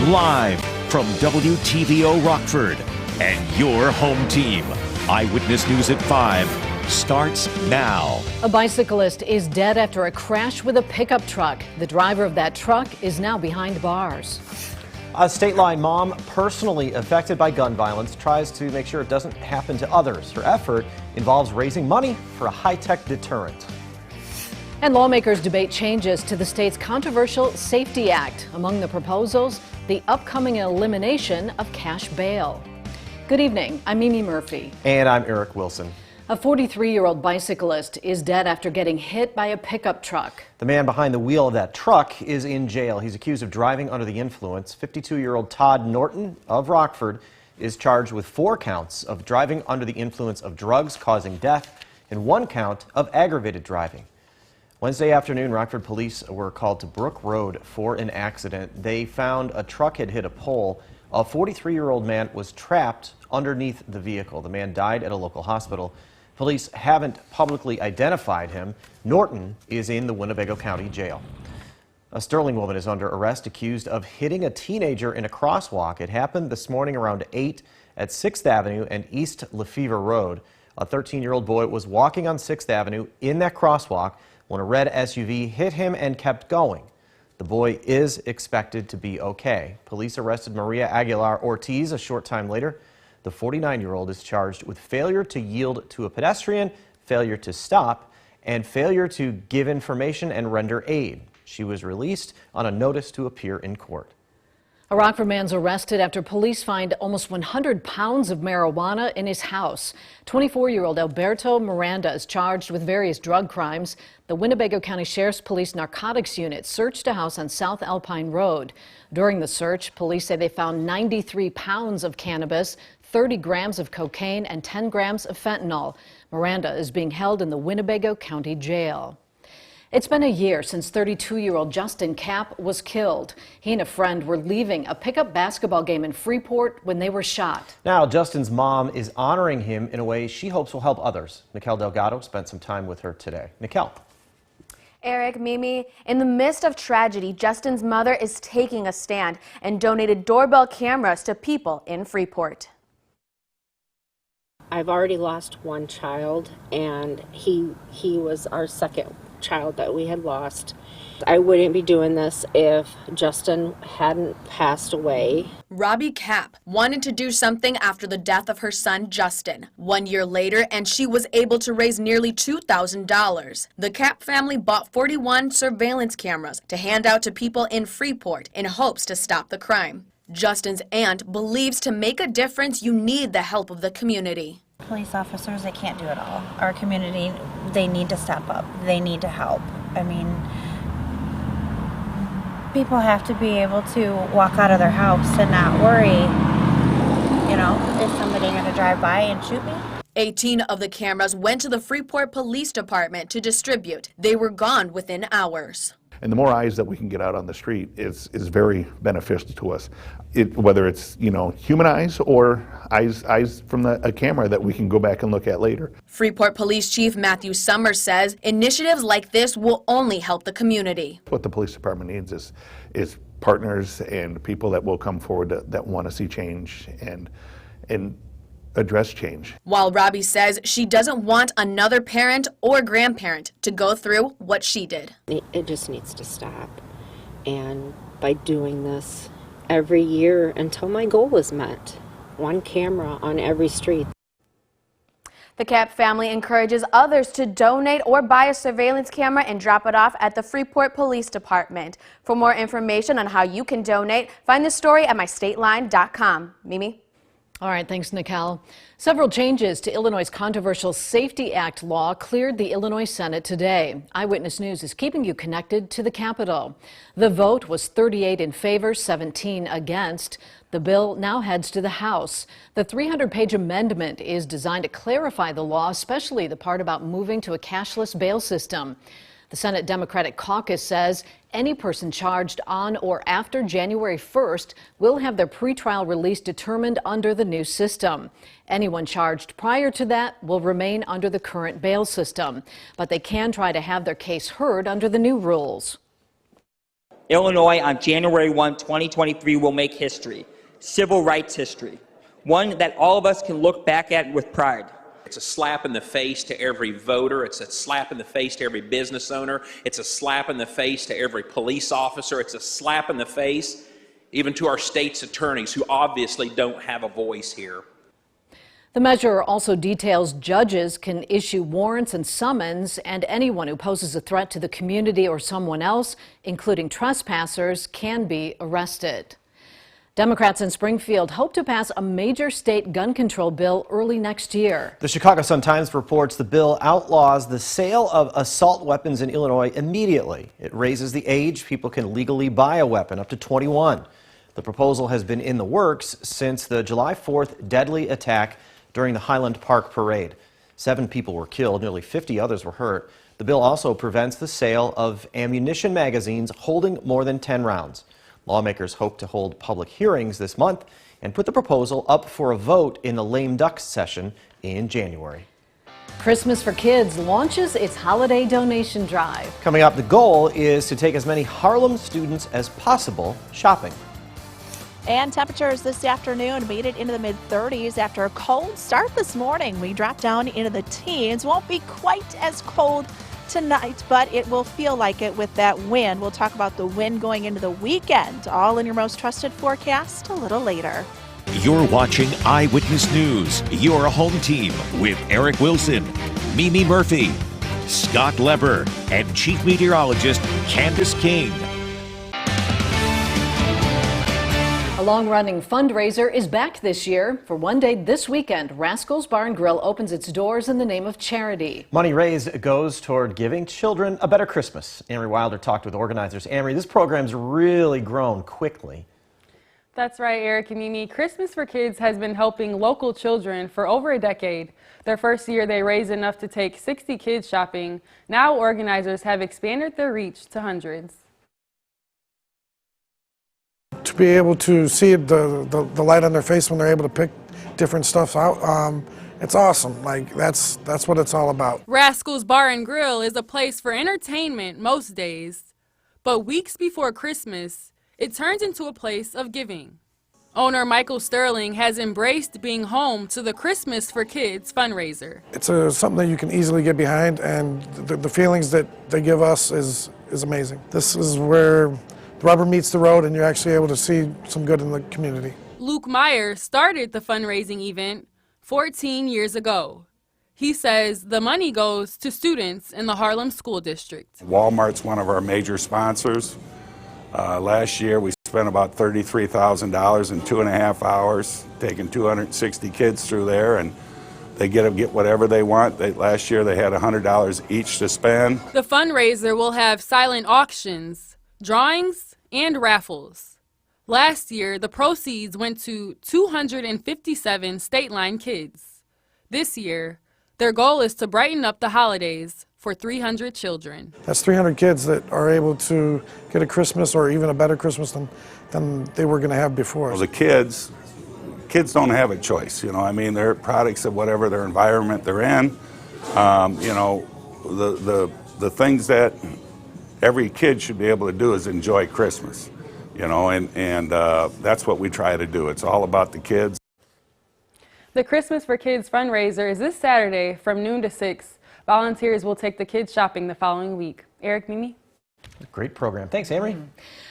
live from WTVO Rockford and your home team. Eyewitness News at 5 starts now. A bicyclist is dead after a crash with a pickup truck. The driver of that truck is now behind bars. A state line mom, personally affected by gun violence, tries to make sure it doesn't happen to others. Her effort involves raising money for a high-tech deterrent. And lawmakers debate changes to the state's controversial Safety Act. Among the proposals, the upcoming elimination of cash bail. Good evening, I'm Mimi Murphy. And I'm Eric Wilson. A 43-year-old bicyclist is dead after getting hit by a pickup truck. The man behind the wheel of that truck is in jail. He's accused of driving under the influence. 52-year-old Todd Norton of Rockford is charged with 4 counts of driving under the influence of drugs causing death and 1 count of aggravated driving. Wednesday afternoon, Rockford police were called to Brook Road for an accident. They found a truck had hit a pole. A 43-year-old man was trapped underneath the vehicle. The man died at a local hospital. Police haven't publicly identified him. Norton is in the Winnebago County Jail. A Sterling woman is under arrest accused of hitting a teenager in a crosswalk. It happened this morning around 8 at 6th Avenue and East Lefevre Road. A 13-year-old boy was walking on 6th Avenue in that crosswalk when a red SUV hit him and kept going. The boy is expected to be okay. Police arrested Maria Aguilar Ortiz a short time later. The 49-year-old is charged with failure to yield to a pedestrian, failure to stop, and failure to give information and render aid. She was released on a notice to appear in court. A Rockford man's arrested after police find almost 100 pounds of marijuana in his house. 24-year-old Alberto Miranda is charged with various drug crimes. The Winnebago County Sheriff's Police Narcotics Unit searched a house on South Alpine Road. During the search, police say they found 93 pounds of cannabis, 30 grams of cocaine, and 10 grams of fentanyl. Miranda is being held in the Winnebago County Jail. It's been a year since 32-year-old Justin Kapp was killed. He and a friend were leaving a pickup basketball game in Freeport when they were shot. Now, Justin's mom is honoring him in a way she hopes will help others. Nikel Delgado spent some time with her today. Nikel. Eric, Mimi, in the midst of tragedy, Justin's mother is taking a stand and donated doorbell cameras to people in Freeport. I've already lost one child, and he was our second child that we had lost. I wouldn't be doing this if Justin hadn't passed away. Robbie Kapp wanted to do something after the death of her son Justin. 1 year later, and she was able to raise nearly $2,000. The Kapp family bought 41 surveillance cameras to hand out to people in Freeport in hopes to stop the crime. Justin's aunt believes to make a difference, you need the help of the community. Police officers, they can't do it all. Our community, they need to step up. They need to help. I mean, people have to be able to walk out of their house and not worry, you know, is somebody going to drive by and shoot me? 18 of the cameras went to the Freeport Police Department to distribute. They were gone within hours. And the more eyes that we can get out on the street is very beneficial to us. Whether it's, you know, human eyes or eyes from a camera that we can go back and look at later. Freeport Police Chief Matthew Summers says initiatives like this will only help the community. What the police department needs is partners and people that will come forward that want to see change and address change. While Robbie says she doesn't want another parent or grandparent to go through what she did. It just needs to stop. And by doing this every year until my goal is met, 1 camera on every street. The Kapp family encourages others to donate or buy a surveillance camera and drop it off at the Freeport Police Department. For more information on how you can donate, find the story at mystateline.com. Mimi? All right, thanks, Nikel. Several changes to Illinois' controversial Safety Act law cleared the Illinois Senate today. Eyewitness News is keeping you connected to the Capitol. The vote was 38 in favor, 17 against. The bill now heads to the House. The 300-page amendment is designed to clarify the law, especially the part about moving to a cashless bail system. The Senate Democratic Caucus says any person charged on or after January 1st will have their pretrial release determined under the new system. Anyone charged prior to that will remain under the current bail system, but they can try to have their case heard under the new rules. Illinois on January 1, 2023 will make history, civil rights history, one that all of us can look back at with pride. It's a slap in the face to every voter. It's a slap in the face to every business owner. It's a slap in the face to every police officer. It's a slap in the face even to our state's attorneys, who obviously don't have a voice here. The measure also details judges can issue warrants and summons, and anyone who poses a threat to the community or someone else, including trespassers, can be arrested. Democrats in Springfield hope to pass a major state gun control bill early next year. The Chicago Sun-Times reports the bill outlaws the sale of assault weapons in Illinois immediately. It raises the age people can legally buy a weapon up to 21. The proposal has been in the works since the July 4th deadly attack during the Highland Park parade. 7 people were killed, nearly 50 others were hurt. The bill also prevents the sale of ammunition magazines holding more than 10 rounds. Lawmakers hope to hold public hearings this month and put the proposal up for a vote in the lame duck session in January. Christmas for Kids launches its holiday donation drive. Coming up, the goal is to take as many Harlem students as possible shopping. And temperatures this afternoon made it into the mid-30s after a cold start this morning. We dropped down into the teens. Won't be quite as cold tonight, but it will feel like it with that wind. We'll talk about the wind going into the weekend, all in your most trusted forecast a little later. You're watching Eyewitness News, your home team with Eric Wilson, Mimi Murphy, Scott Leber, and Chief Meteorologist Candace King. A long-running fundraiser is back this year. For one day this weekend, Rascal's Bar and Grill opens its doors in the name of charity. Money raised goes toward giving children a better Christmas. Amory Wilder talked with organizers. Amory, this program's really grown quickly. That's right, Eric and Mimi. Christmas for Kids has been helping local children for over a decade. Their first year, they raised enough to take 60 kids shopping. Now organizers have expanded their reach to hundreds. To be able to see the light on their face when they're able to pick different stuff out, it's awesome. Like that's what it's all about. Rascal's Bar and Grill is a place for entertainment most days, but weeks before Christmas, it turns into a place of giving. Owner Michael Sterling has embraced being home to the Christmas for Kids fundraiser. It's something that you can easily get behind, and the feelings that they give us is amazing. This is where the rubber meets the road and you're actually able to see some good in the community. Luke Meyer started the fundraising event 14 years ago. He says the money goes to students in the Harlem School District. Walmart's one of our major sponsors. Last year we spent about $33,000 in 2.5 hours, taking 260 kids through there, and they get whatever they want. Last year they had $100 each to spend. The fundraiser will have silent auctions, drawings, and raffles. Last year, the proceeds went to 257 state line kids. This year, their goal is to brighten up the holidays for 300 children. That's 300 kids that are able to get a Christmas or even a better Christmas than they were going to have before. Well, the kids don't have a choice. You know, I mean, they're products of whatever their environment they're in. You know, the things that every kid should be able to do is enjoy Christmas, you know, and that's what we try to do. It's all about the kids. The Christmas for Kids fundraiser is this Saturday from noon to 6. Volunteers will take the kids shopping the following week. Eric, Mimi? Great program. Thanks, Amory.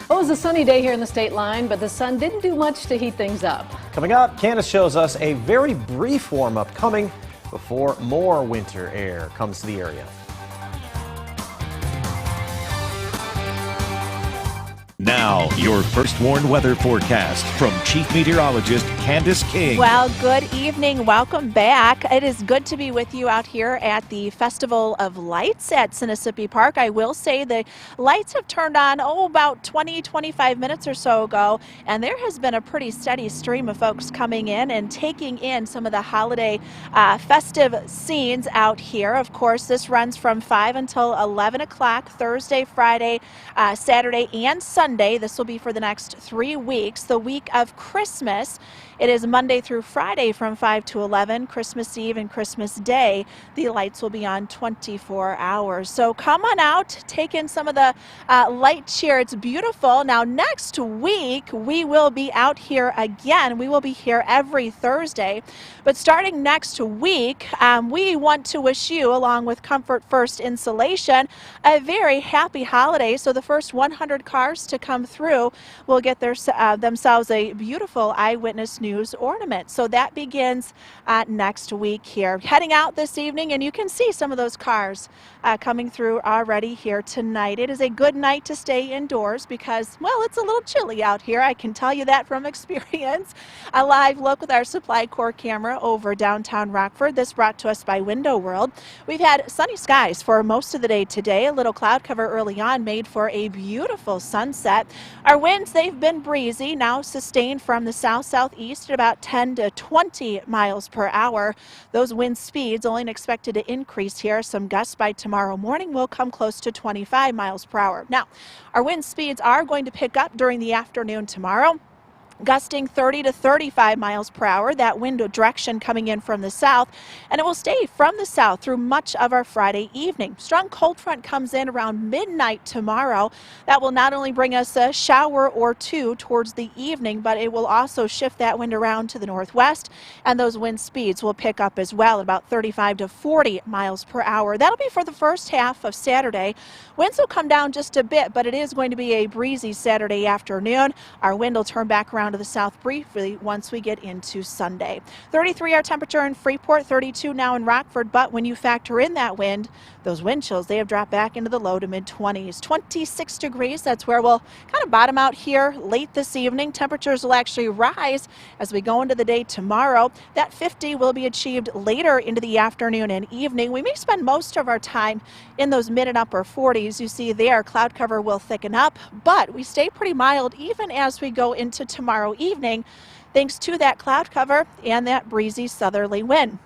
Well, it was a sunny day here in the state line, but the sun didn't do much to heat things up. Coming up, Candace shows us a very brief warm-up coming before more winter air comes to the area. Now, your first warned weather forecast from Chief Meteorologist Candace King. Well, good evening. Welcome back. It is good to be with you out here at the Festival of Lights at Sinisippi Park. I will say the lights have turned on, about 20-25 minutes or so ago, and there has been a pretty steady stream of folks coming in and taking in some of the holiday festive scenes out here. Of course, this runs from 5 until 11 o'clock Thursday, Friday, Saturday, and Sunday. today. This will be for the next 3 weeks. The week of Christmas, it is Monday through Friday from 5 to 11. Christmas Eve and Christmas Day, the lights will be on 24 hours. So come on out, take in some of the light cheer. It's beautiful. Now next week, we will be out here again. We will be here every Thursday. But starting next week, we want to wish you, along with Comfort First Insulation, a very happy holiday. So the first 100 cars to come through will get themselves a beautiful Eyewitness News ornament. So that begins next week here. Heading out this evening, and you can see some of those cars coming through already here tonight. It is a good night to stay indoors because, well, it's a little chilly out here. I can tell you that from experience. A live look with our Supply Corps camera over downtown Rockford. This brought to us by Window World. We've had sunny skies for most of the day today. A little cloud cover early on made for a beautiful sunset. Our winds, they've been breezy, now sustained from the south-southeast at about 10 to 20 miles per hour. Those wind speeds only expected to increase here. Some gusts by tomorrow morning will come close to 25 miles per hour. Now, our wind speeds are going to pick up during the afternoon tomorrow, gusting 30 to 35 miles per hour. That wind direction coming in from the south, and it will stay from the south through much of our Friday evening. Strong cold front comes in around midnight tomorrow. That will not only bring us a shower or two towards the evening, but it will also shift that wind around to the northwest, and those wind speeds will pick up as well, about 35 to 40 miles per hour. That'll be for the first half of Saturday. Winds will come down just a bit, but it is going to be a breezy Saturday afternoon. Our wind will turn back around to the south briefly once we get into Sunday. 33 our temperature in Freeport, 32 now in Rockford, but when you factor in that wind, those wind chills, they have dropped back into the low to mid-20s. 26 degrees, that's where we'll kind of bottom out here late this evening. Temperatures will actually rise as we go into the day tomorrow. That 50 will be achieved later into the afternoon and evening. We may spend most of our time in those mid and upper 40s. You see there, cloud cover will thicken up, but we stay pretty mild even as we go into tomorrow evening, thanks to that cloud cover and that breezy southerly wind.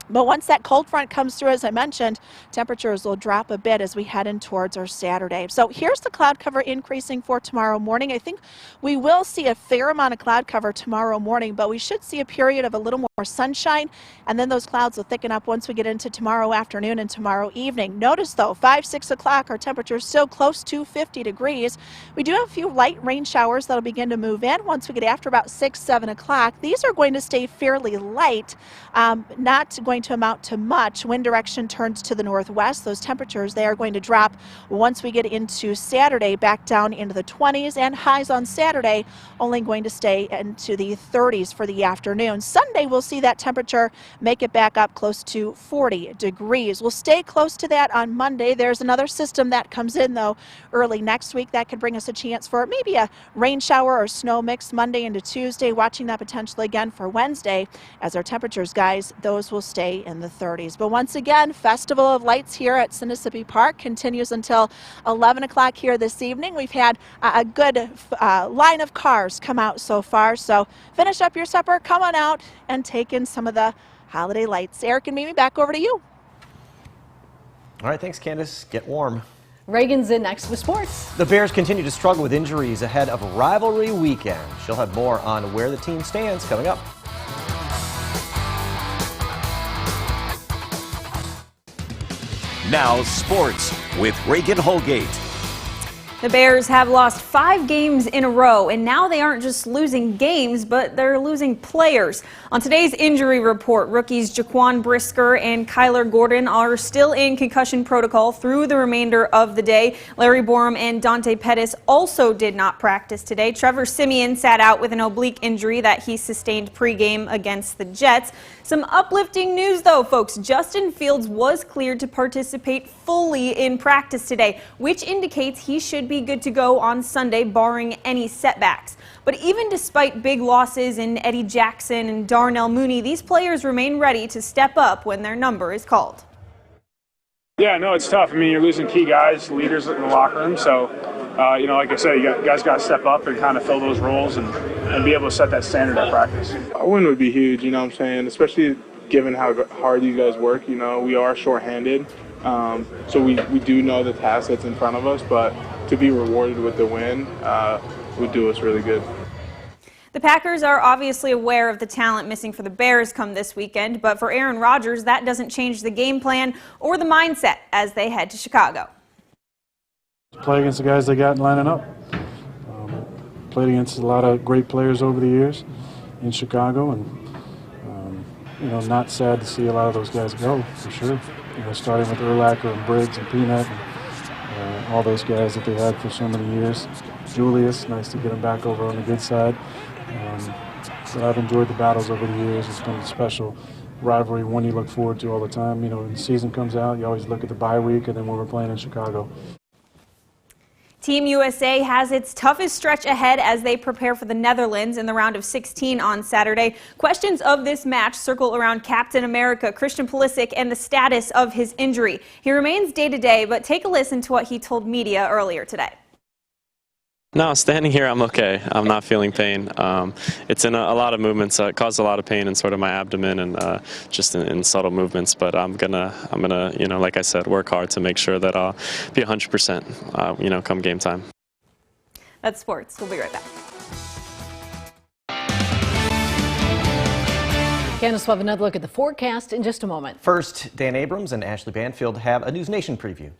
But once that cold front comes through, as I mentioned, temperatures will drop a bit as we head in towards our Saturday. So here's the cloud cover increasing for tomorrow morning. I think we will see a fair amount of cloud cover tomorrow morning, but we should see a period of a little more sunshine, and then those clouds will thicken up once we get into tomorrow afternoon and tomorrow evening. Notice though, 5, 6 o'clock, our temperature is still close to 50 degrees. We do have a few light rain showers that'll begin to move in once we get after about 6, 7 o'clock. These are going to stay fairly light, not going to amount to much. Wind direction turns to the northwest. Those temperatures, they are going to drop once we get into Saturday back down into the 20s, and highs on Saturday only going to stay into the 30s for the afternoon. Sunday we'll see that temperature make it back up close to 40 degrees. We'll stay close to that on Monday. There's another system that comes in though early next week that could bring us a chance for maybe a rain shower or snow mix Monday into Tuesday. Watching that potentially again for Wednesday as our temperatures, guys, those will stay in the 30s. But once again, Festival of Lights here at Mississippi Park continues until 11 o'clock here this evening. We've had a good line of cars come out so far. So finish up your supper, come on out and take in some of the holiday lights. Eric and Mimi, back over to you. All right, thanks, Candace. Get warm. Reagan's in next with sports. The Bears continue to struggle with injuries ahead of rivalry weekend. She'll have more on where the team stands coming up. Now sports with Reagan Holgate. The Bears have lost 5 games in a row, and now they aren't just losing games, but they're losing players. On today's injury report, rookies Jaquan Brisker and Kyler Gordon are still in concussion protocol through the remainder of the day. Larry Borum and Dante Pettis also did not practice today. Trevor Siemian sat out with an oblique injury that he sustained pregame against the Jets. Some uplifting news though, folks. Justin Fields was cleared to participate fully in practice today, which indicates he should be good to go on Sunday, barring any setbacks. But even despite big losses in Eddie Jackson and Darnell Mooney, these players remain ready to step up when their number is called. Yeah, no, it's tough. I mean, you're losing key guys, leaders in the locker room. So, like I said, guys got to step up and kind of fill those roles and be able to set that standard at practice. A win would be huge, you know what I'm saying, especially given how hard these guys work. We are shorthanded. So we do know the task that's in front of us, but to be rewarded with the win would do us really good. The Packers are obviously aware of the talent missing for the Bears come this weekend, but for Aaron Rodgers, that doesn't change the game plan or the mindset as they head to Chicago. Play against the guys they got lining up. Played against a lot of great players over the years in Chicago, and not sad to see a lot of those guys go, for sure. Starting with Urlacher and Briggs and Peanut and all those guys that they had for so many years. Julius, nice to get him back over on the good side. But I've enjoyed the battles over the years. It's been a special rivalry, one you look forward to all the time. When the season comes out, you always look at the bye week, and then when we're playing in Chicago. Team USA has its toughest stretch ahead as they prepare for the Netherlands in the round of 16 on Saturday. Questions of this match circle around Captain America, Christian Pulisic, and the status of his injury. He remains day-to-day, but take a listen to what he told media earlier today. No, standing here, I'm okay. I'm not feeling pain. It's in a lot of movements. It caused a lot of pain in sort of my abdomen and just in subtle movements. But I'm gonna, like I said, work hard to make sure that I'll be 100%, come game time. That's sports. We'll be right back. Candace will have another look at the forecast in just a moment. First, Dan Abrams and Ashley Banfield have a News Nation preview.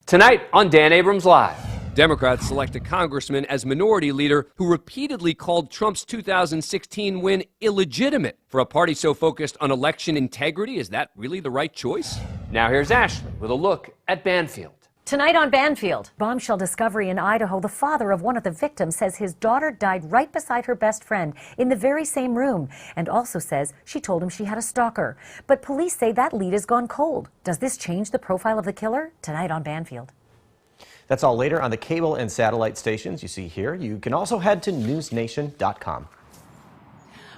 Tonight on Dan Abrams Live. Democrats select a congressman as minority leader who repeatedly called Trump's 2016 win illegitimate. For a party so focused on election integrity, is that really the right choice? Now here's Ashley with a look at Banfield. Tonight on Banfield, bombshell discovery in Idaho. The father of one of the victims says his daughter died right beside her best friend in the very same room, and also says she told him she had a stalker. But police say that lead has gone cold. Does this change the profile of the killer? Tonight on Banfield. That's all later on the cable and satellite stations you see here. You can also head to newsnation.com.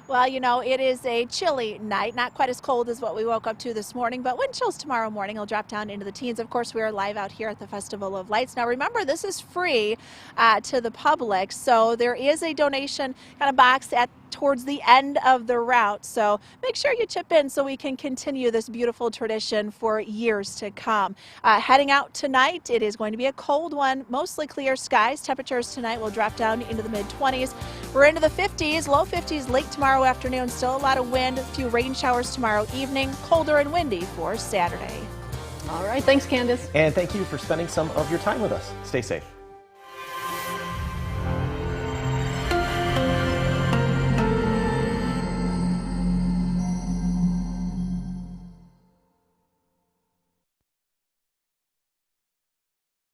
Well, it is a chilly night, not quite as cold as what we woke up to this morning, but wind chills tomorrow morning will drop down into the teens. Of course, we are live out here at the Festival of Lights. Now, remember, this is free to the public, so there is a donation kind of box towards the end of the route. So make sure you chip in so we can continue this beautiful tradition for years to come. Heading out tonight, it is going to be a cold one, mostly clear skies. Temperatures tonight will drop down into the mid-20s. We're into the 50s, low 50s late tomorrow afternoon. Still a lot of wind, a few rain showers tomorrow evening. Colder and windy for Saturday. All right, thanks, Candace. And thank you for spending some of your time with us. Stay safe.